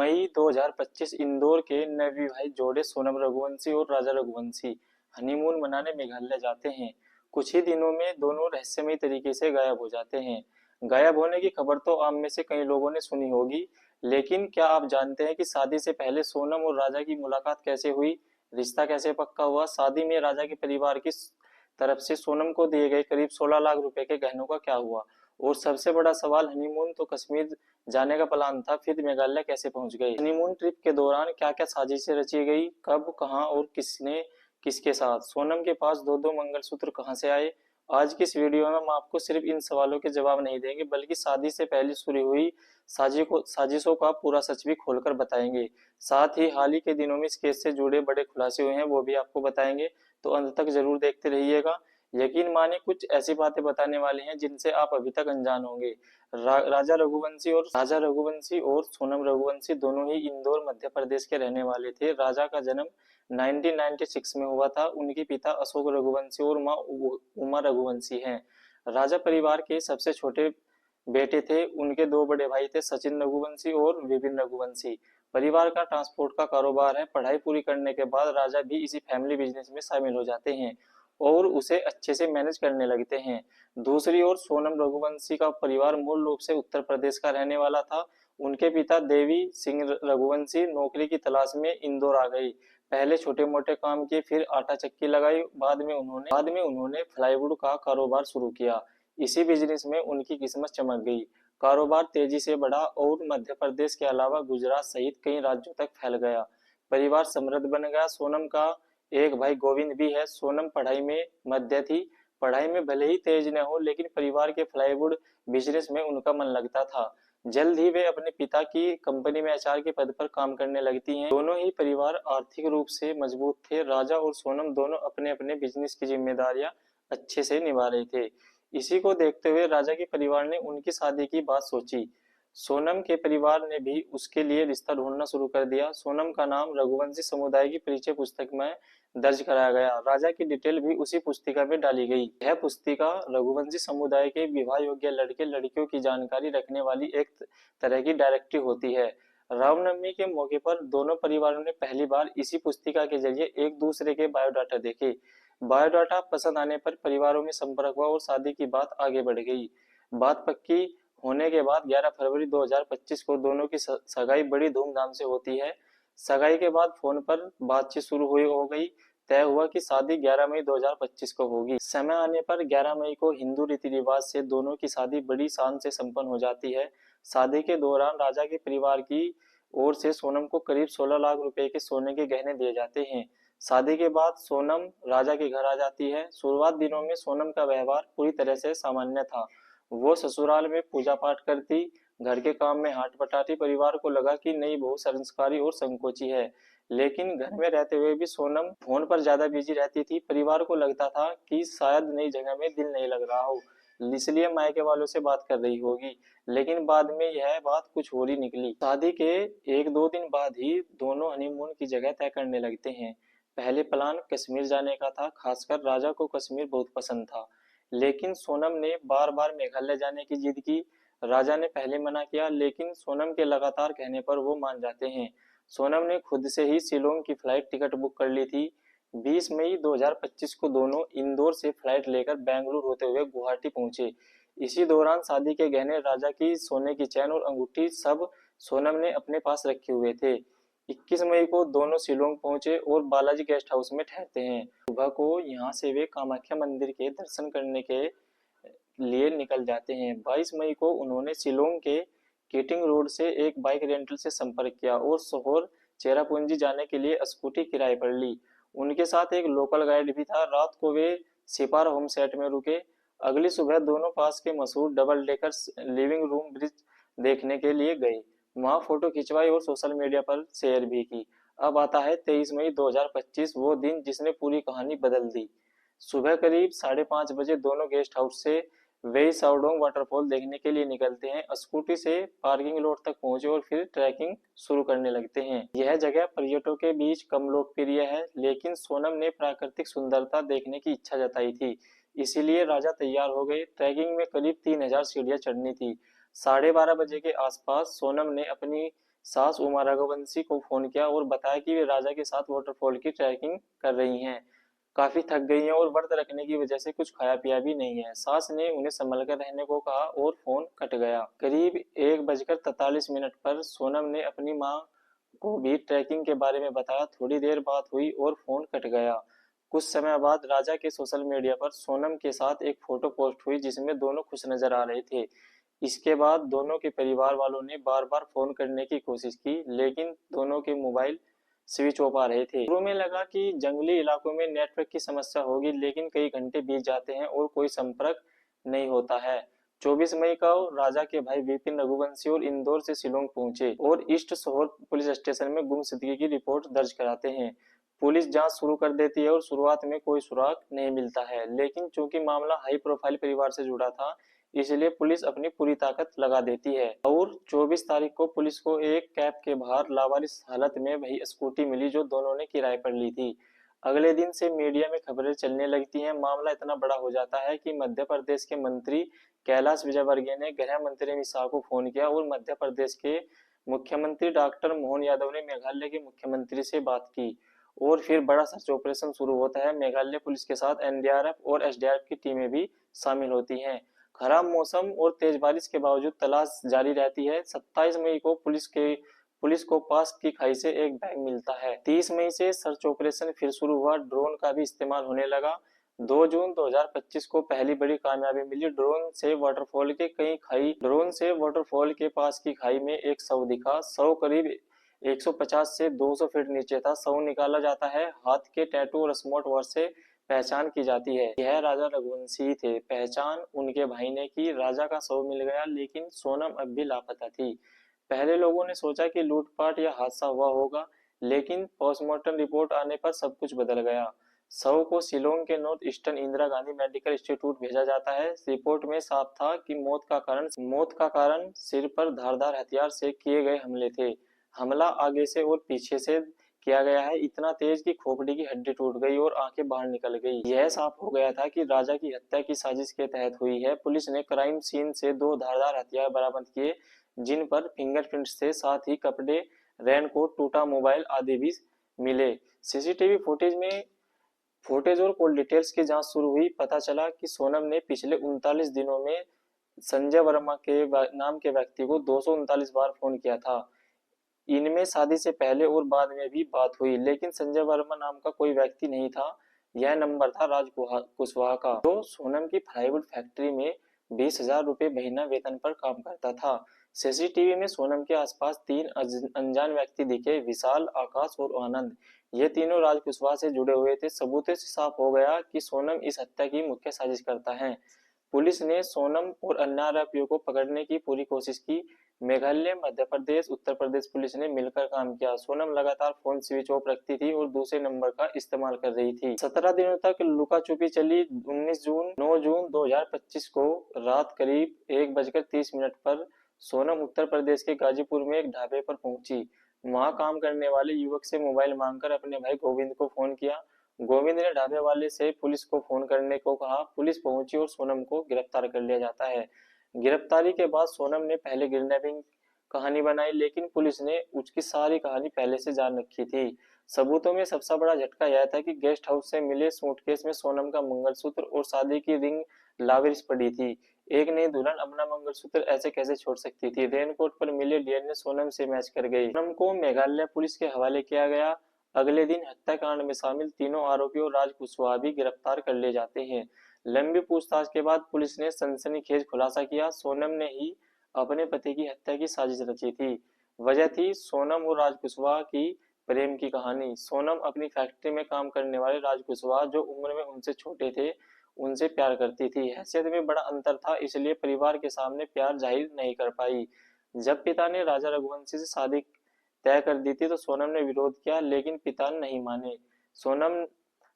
मई 2025 इंदौर के नवविवाहित जोड़े सोनम रघुवंशी और राजा रघुवंशी हनीमून मनाने मेघालय जाते हैं। कुछ ही दिनों में दोनों रहस्यमयी तरीके से गायब हो जाते हैं। गायब होने की खबर तो आप में से कई लोगों ने सुनी होगी, लेकिन क्या आप जानते हैं कि शादी से पहले सोनम और राजा की मुलाकात कैसे हुई, रिश्ता कैसे पक्का हुआ, शादी में राजा के परिवार की तरफ से सोनम को दिए गए करीब 16 लाख रुपए के गहनों का क्या हुआ, और सबसे बड़ा सवाल, हनीमून तो कश्मीर जाने का प्लान था, फिर मेघालय कैसे पहुंच गए। हनीमून ट्रिप के दौरान क्या क्या साजिशें रची गई, कब, कहां और किसने किसके साथ, सोनम के पास दो दो मंगलसूत्र कहां से आए। आज की इस वीडियो में हम आपको सिर्फ इन सवालों के जवाब नहीं देंगे, बल्कि शादी से पहले शुरू हुई साजिशों का पूरा सच भी खोलकर बताएंगे। साथ ही हाल ही के दिनों में इस केस से जुड़े बड़े खुलासे हुए हैं, वो भी आपको बताएंगे। तो अंत तक जरूर देखते रहिएगा। यकीन माने कुछ ऐसी बातें बताने वाले हैं जिनसे आप अभी तक अनजान होंगे। राजा रघुवंशी और सोनम रघुवंशी दोनों ही इंदौर मध्य प्रदेश के रहने वाले थे। राजा का जन्म 1996 में हुआ था। उनके पिता अशोक रघुवंशी और मां उमा रघुवंशी हैं। राजा परिवार के सबसे छोटे बेटे थे। उनके दो बड़े भाई थे, सचिन रघुवंशी और विपिन रघुवंशी। परिवार का ट्रांसपोर्ट का कारोबार है। पढ़ाई पूरी करने के बाद राजा भी इसी फैमिली बिजनेस में शामिल हो जाते हैं और उसे अच्छे से मैनेज करने लगते हैं। दूसरी ओर सोनम रघुवंशी का परिवार मूल रूप से उत्तर प्रदेश का रहने वाला था। उनके पिता देवी सिंह रघुवंशी नौकरी की तलाश में इंदौर आ गई। पहले छोटे मोटे काम किए, फिर आटा चक्की लगाई, बाद में उन्होंने प्लाईवुड का कारोबार शुरू किया। इसी बिजनेस में उनकी किस्मत चमक गई। कारोबार तेजी से बढ़ा और मध्य प्रदेश के अलावा गुजरात सहित कई राज्यों तक फैल गया। परिवार समृद्ध बन गया। सोनम का एक भाई गोविंद भी है। सोनम पढ़ाई में मध्य थी। पढ़ाई में भले ही तेज न हो, लेकिन परिवार के प्लाईवुड बिजनेस में उनका मन लगता था। जल्द ही वे अपने पिता की कंपनी में एचआर के पद पर काम करने लगती हैं। दोनों ही परिवार आर्थिक रूप से मजबूत थे। राजा और सोनम दोनों अपने अपने बिजनेस की जिम्मेदारियां अच्छे से निभा रहे थे। इसी को देखते हुए राजा के परिवार ने उनकी शादी की बात सोची। सोनम के परिवार ने भी उसके लिए रिश्ता ढूंढना शुरू कर दिया। सोनम का नाम रघुवंशी समुदाय की परिचय पुस्तक में दर्ज कराया गया। राजा की डिटेल भी उसी पुस्तिका में डाली गई। यह पुस्तिका रघुवंशी समुदाय के विवाह योग्य लड़के लड़कियों की जानकारी रखने वाली एक तरह की डायरेक्टरी होती है। रामनवमी के मौके पर दोनों परिवारों ने पहली बार इसी पुस्तिका के जरिए एक दूसरे के बायोडाटा देखे। बायोडाटा पसंद आने पर परिवारों में संपर्क हुआ और शादी की बात आगे बढ़ गई। बात पक्की होने के बाद 11 फरवरी 2025 को दोनों की सगाई बड़ी धूमधाम से होती है। सगाई के बाद फोन पर बातचीत शुरू हुई हो गई। तय हुआ कि शादी 11 मई 2025 को होगी। समय आने पर 11 मई को हिंदू रीति रिवाज से दोनों की शादी बड़ी शान से संपन्न हो जाती है। शादी के दौरान राजा के परिवार की ओर से सोनम को करीब 16 लाख रुपए के सोने के गहने दिए जाते हैं। शादी के बाद सोनम राजा के घर आ जाती है। शुरुआत दिनों में सोनम का व्यवहार पूरी तरह से सामान्य था। वो ससुराल में पूजा पाठ करती, घर के काम में हाथ बटाती। परिवार को लगा कि नई बहू संस्कारी और संकोची है, लेकिन घर में रहते हुए भी सोनम फोन पर ज्यादा बिजी रहती थी। परिवार को लगता था कि शायद नई जगह में दिल नहीं लग रहा हो, इसलिए मायके वालों से बात कर रही होगी। लेकिन बाद में यह बात कुछ और ही निकली। शादी के एक दो दिन बाद ही दोनों हनीमून की जगह तय करने लगते हैं। पहले प्लान कश्मीर जाने का था। खासकर राजा को कश्मीर बहुत पसंद था, लेकिन सोनम ने बार बार मेघालय जाने की जिद की। राजा ने पहले मना किया, लेकिन सोनम के लगातार कहने पर वो मान जाते हैं। सोनम ने खुद से ही शिलोंग की फ्लाइट टिकट बुक कर ली थी। 20 मई 2025 को दोनों इंदौर से फ्लाइट लेकर बेंगलुरु होते हुए गुवाहाटी पहुंचे। इसी दौरान शादी के गहने, राजा की सोने की चैन और अंगूठी सब सोनम ने अपने पास रखे हुए थे। 21 मई को दोनों शिलोंग पहुंचे और बालाजी गेस्ट हाउस में ठहरते हैं। सुबह को यहाँ से वे कामाख्या मंदिर के दर्शन करने के लिए निकल जाते हैं। 22 मई को उन्होंने शिलोंग के केटिंग रोड से एक बाइक रेंटल से संपर्क किया और सोहोर चेरापूंजी जाने के लिए स्कूटी किराए पर ली। उनके साथ एक लोकल गाइड भी था। रात को वे सिपार होम सेट में रुके। अगली सुबह दोनों पास के मशहूर double decker living room bridge देखने के लिए गए। वहां फोटो खिंचवाई और सोशल मीडिया पर शेयर भी की। अब आता है 23 मई 2025, वो दिन जिसने पूरी कहानी बदल दी। सुबह करीब 5:30 बजे दोनों गेस्ट हाउस से वे साउडोंग वाटरफॉल देखने के लिए निकलते हैं। स्कूटी से पार्किंग लॉट तक पहुंचे और फिर ट्रैकिंग शुरू करने लगते हैं। यह जगह पर्यटकों के बीच कम लोकप्रिय है, लेकिन सोनम ने प्राकृतिक सुंदरता देखने की इच्छा जताई थी, इसीलिए राजा तैयार हो गए। ट्रैकिंग में करीब 3000 सीढ़ियां चढ़नी थी। 12:30 बजे के आसपास सोनम ने अपनी सास उमा रघुवंशी को फोन किया और बताया कि वे राजा के साथ वाटरफॉल की ट्रैकिंग कर रही हैं, काफी थक गई हैं और व्रत रखने की वजह से कुछ खाया पिया भी नहीं है। सास ने उन्हें संभल कर रहने को कहा और फोन कट गया। करीब 1:43 पर सोनम ने अपनी मां को भी ट्रैकिंग के बारे में बताया। थोड़ी देर बात हुई और फोन कट गया। कुछ समय बाद राजा के सोशल मीडिया पर सोनम के साथ एक फोटो पोस्ट हुई जिसमें दोनों खुश नजर आ रहे थे। इसके बाद दोनों के परिवार वालों ने बार बार फोन करने की कोशिश की, लेकिन दोनों के मोबाइल स्विच ऑफ आ रहे थे। शुरू में लगा कि जंगली इलाकों में नेटवर्क की समस्या होगी, लेकिन कई घंटे बीत जाते हैं और कोई संपर्क नहीं होता है। 24 मई को राजा के भाई विपिन रघुवंशी और इंदौर से शिलोंग पहुंचे और ईस्ट शोर पुलिस स्टेशन में गुमशुदगी की रिपोर्ट दर्ज कराते हैं। पुलिस जांच शुरू कर देती है और शुरुआत में कोई सुराग नहीं मिलता है, लेकिन चूंकि मामला हाई प्रोफाइल परिवार से जुड़ा था, इसलिए पुलिस अपनी पूरी ताकत लगा देती है। और 24 तारीख को पुलिस को एक कैब के बाहर लावारिस हालत में वही स्कूटी मिली जो दोनों ने किराए पर ली थी। अगले दिन से मीडिया में खबरें चलने लगती हैं। मामला इतना बड़ा हो जाता है कि मध्य प्रदेश के मंत्री कैलाश विजयवर्गीय ने गृह मंत्री अमित शाह को फोन किया और मध्य प्रदेश के मुख्यमंत्री डॉक्टर मोहन यादव ने मेघालय के मुख्यमंत्री से बात की और फिर बड़ा सर्च ऑपरेशन शुरू होता है। मेघालय पुलिस के साथ एनडीआरएफ और एसडीआरएफ की टीमें भी शामिल होती हैं। खराब मौसम और तेज बारिश के बावजूद तलाश जारी रहती है। 27 मई को पुलिस को पास की खाई से एक बैग मिलता है। 30 मई से सर्च ऑपरेशन फिर शुरू हुआ। ड्रोन का भी इस्तेमाल होने लगा। 2 जून 2025 को पहली बड़ी कामयाबी मिली। ड्रोन से वाटरफॉल के पास की खाई में एक शव दिखा। शव करीब 150 से 200 फीट नीचे था। शव निकाला जाता है। हाथ के टैटू और स्मार्ट वॉच से पहचान की जाती है। यह राजा रघुवंशी थे। पहचान उनके भाई ने की। राजा का शव मिल गया, लेकिन सोनम अब भी लापता थी। पहले लोगों ने सोचा कि लूटपाट या हादसा हुआ होगा, लेकिन पोस्टमार्टम रिपोर्ट आने पर सब कुछ बदल गया। शव को शिलोंग के north eastern Indira Gandhi medical institute भेजा जाता है। रिपोर्ट में साफ था कि मौत का कारण सिर पर धारदार हथियार से किए गए हमले थे। हमला आगे से और पीछे से किया गया है, इतना तेज कि खोपड़ी की हड्डी टूट गई और आंखें बाहर निकल गई। यह साफ हो गया था कि राजा की हत्या की साजिश के तहत हुई है। पुलिस ने क्राइम सीन से 2 धारदार हथियार बरामद किए, जिन पर फिंगरप्रिंट्स थे। साथ ही कपड़े, रेनकोट, टूटा मोबाइल आदि भी मिले। सीसीटीवी फुटेज और कॉल डिटेल्स की जांच शुरू हुई। पता चला कि सोनम ने पिछले 39 दिनों में संजय वर्मा के नाम के व्यक्ति को 239 बार फोन किया था। इनमें शादी से पहले और बाद में भी बात हुई, लेकिन संजय वर्मा नाम का कोई व्यक्ति नहीं था। यह नंबर था राज कुशवाहा का, जो सोनम की प्लाईवुड फैक्ट्री में 20,000 रुपए महीना वेतन पर काम करता था। सीसीटीवी में सोनम के आसपास 3 अनजान व्यक्ति दिखे, विशाल, आकाश और आनंद। ये तीनों राज कुशवाहा से जुड़े हुए थे। सबूतों से साफ हो गया कि सोनम इस हत्या की मुख्य साजिश करता है। पुलिस ने सोनम और अन्य आरोपियों को पकड़ने की पूरी कोशिश की। मेघालय, मध्य प्रदेश, उत्तर प्रदेश पुलिस ने मिलकर काम किया। सोनम लगातार फोन स्विच ऑफ रखती थी और दूसरे नंबर का इस्तेमाल कर रही थी। 17 दिनों तक लुका छुपी चली। 9 जून 2025 को रात करीब 1:30 पर सोनम उत्तर प्रदेश के गाजीपुर में एक ढाबे पर पहुंची। वहां काम करने वाले युवक से मोबाइल मांगकर अपने भाई गोविंद को फोन किया। गोविंद ने ढाबे वाले से पुलिस को फोन करने को कहा। पुलिस पहुंची और सोनम को गिरफ्तार कर लिया जाता है। गिरफ्तारी के बाद सोनम ने पहले किडनैपिंग कहानी बनाई, लेकिन पुलिस ने उसकी सारी कहानी पहले से जान रखी थी। सबूतों में सबसे बड़ा झटका यह था कि गेस्ट हाउस से मिले सूटकेस में सोनम का मंगलसूत्र और शादी की रिंग लावारिस पड़ी थी। एक नई दुल्हन अपना मंगलसूत्र ऐसे कैसे छोड़ सकती थी? रेनकोट पर मिले डीएनए सोनम से मैच कर गई। सोनम को मेघालय पुलिस के हवाले किया गया। अगले दिन हत्याकांड में शामिल तीनों आरोपियों राज कुशवाहा भी गिरफ्तार कर लिए जाते हैं। लंबी पूछताछ के बाद पुलिस ने सनसनीखेज खुलासा किया। सोनम ने ही अपने पति की हत्या की साजिश रची थी। वजह थी सोनम और राज कुशवाहा की प्रेम की कहानी। सोनम अपनी फैक्ट्री में काम करने वाले राज कुशवाहा, जो उम्र में उनसे छोटे थे, उनसे प्यार करती थी। हैसियत में बड़ा अंतर था, इसलिए परिवार के सामने प्यार जाहिर नहीं कर पाई। जब पिता ने राजा रघुवंशी से शादी तय कर दी थी तो सोनम ने विरोध किया, लेकिन पिता नहीं माने। सोनम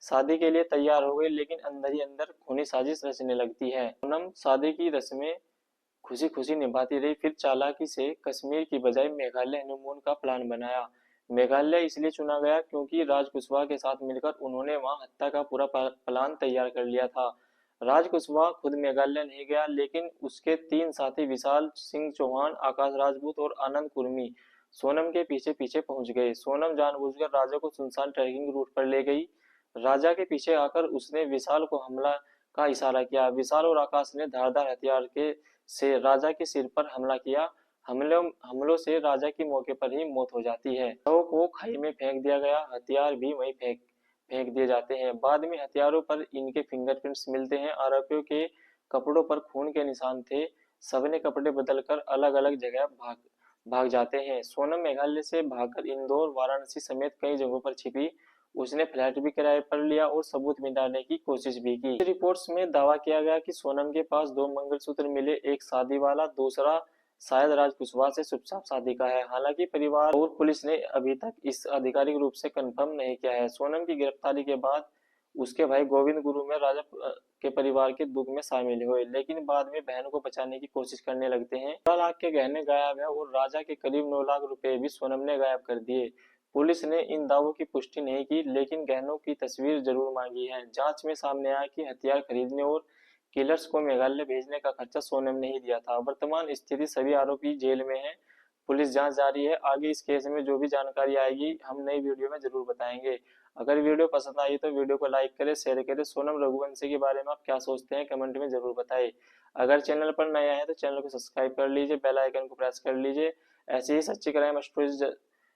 शादी के लिए तैयार हो गई, लेकिन अंदर ही अंदर खूनी साजिश रचने लगती है। सोनम शादी की रस्में खुशी खुशी निभाती रही, फिर चालाकी से कश्मीर की बजाय मेघालय हनीमून का प्लान बनाया। मेघालय इसलिए चुना गया क्योंकि राज कुशवाहा के साथ मिलकर उन्होंने वहां हत्या का पूरा प्लान तैयार कर लिया था। राज कुशवाहा खुद मेघालय नहीं गया, लेकिन उसके 3 साथी विशाल सिंह चौहान, आकाश राजपूत और आनंद कुर्मी सोनम के पीछे पीछे पहुंच गए। सोनम जानबूझकर राजा को सुनसान ट्रैकिंग रूट पर ले गई। राजा के पीछे आकर उसने विशाल को हमला का इशारा किया। विशाल और आकाश ने धारदार हथियार के से राजा के सिर पर हमला किया। हमलों हमलों से राजा की मौके पर ही मौत हो जाती है। शव को खाई में फेंक दिया गया, हथियार भी वहीं फेंक फेंक दिए जाते हैं। बाद में हथियारों पर इनके फिंगरप्रिंट्स मिलते हैं। आरोपियों के कपड़ों पर खून के निशान थे। सबने कपड़े बदलकर अलग अलग जगह भाग भाग जाते हैं। सोनम मेघालय से भागकर इंदौर, वाराणसी समेत कई जगहों पर छिपी। उसने फ्लैट भी किराए पर लिया और सबूत मिटाने की कोशिश भी की। रिपोर्ट्स में दावा किया गया कि सोनम के पास 2 मंगलसूत्र मिले, एक शादी वाला, दूसरा शायद राज कुशवाहा से चुपचाप शादी का है। हालांकि परिवार और पुलिस ने अभी तक इस आधिकारिक रूप से कंफर्म नहीं किया है। सोनम की गिरफ्तारी के बाद उसके भाई गोविंद गुरु में राजा के परिवार के दुख में शामिल हुए, लेकिन बाद में बहन को बचाने की कोशिश करने लगते हैं। 12 लाख के गहने गायब है और राजा के करीब 9 लाख रुपए भी सोनम ने गायब कर दिए। पुलिस ने इन दावों की पुष्टि नहीं की, लेकिन गहनों की तस्वीर जरूर मांगी है। जांच में सामने आया कि हथियार खरीदने और किलर्स को मेघालय भेजने का खर्चा सोनम ने ही दिया था। वर्तमान स्थिति, सभी आरोपी जेल में हैं। पुलिस जांच जारी है। आगे इस केस में जो भी जानकारी आएगी हम नई वीडियो में जरूर बताएंगे। अगर वीडियो पसंद आई तो वीडियो को लाइक करें, शेयर करें। सोनम रघुवंशी के बारे में आप क्या सोचते हैं कमेंट में जरूर बताएं। अगर चैनल पर नए हैं तो चैनल को सब्सक्राइब कर लीजिए, बेल आइकन को प्रेस कर लीजिए। ऐसी ही सच्ची क्राइम स्टोरीज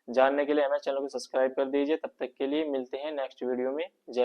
जानने के लिए हमें चैनल को सब्सक्राइब कर दीजिए। तब तक के लिए मिलते हैं नेक्स्ट वीडियो में। जय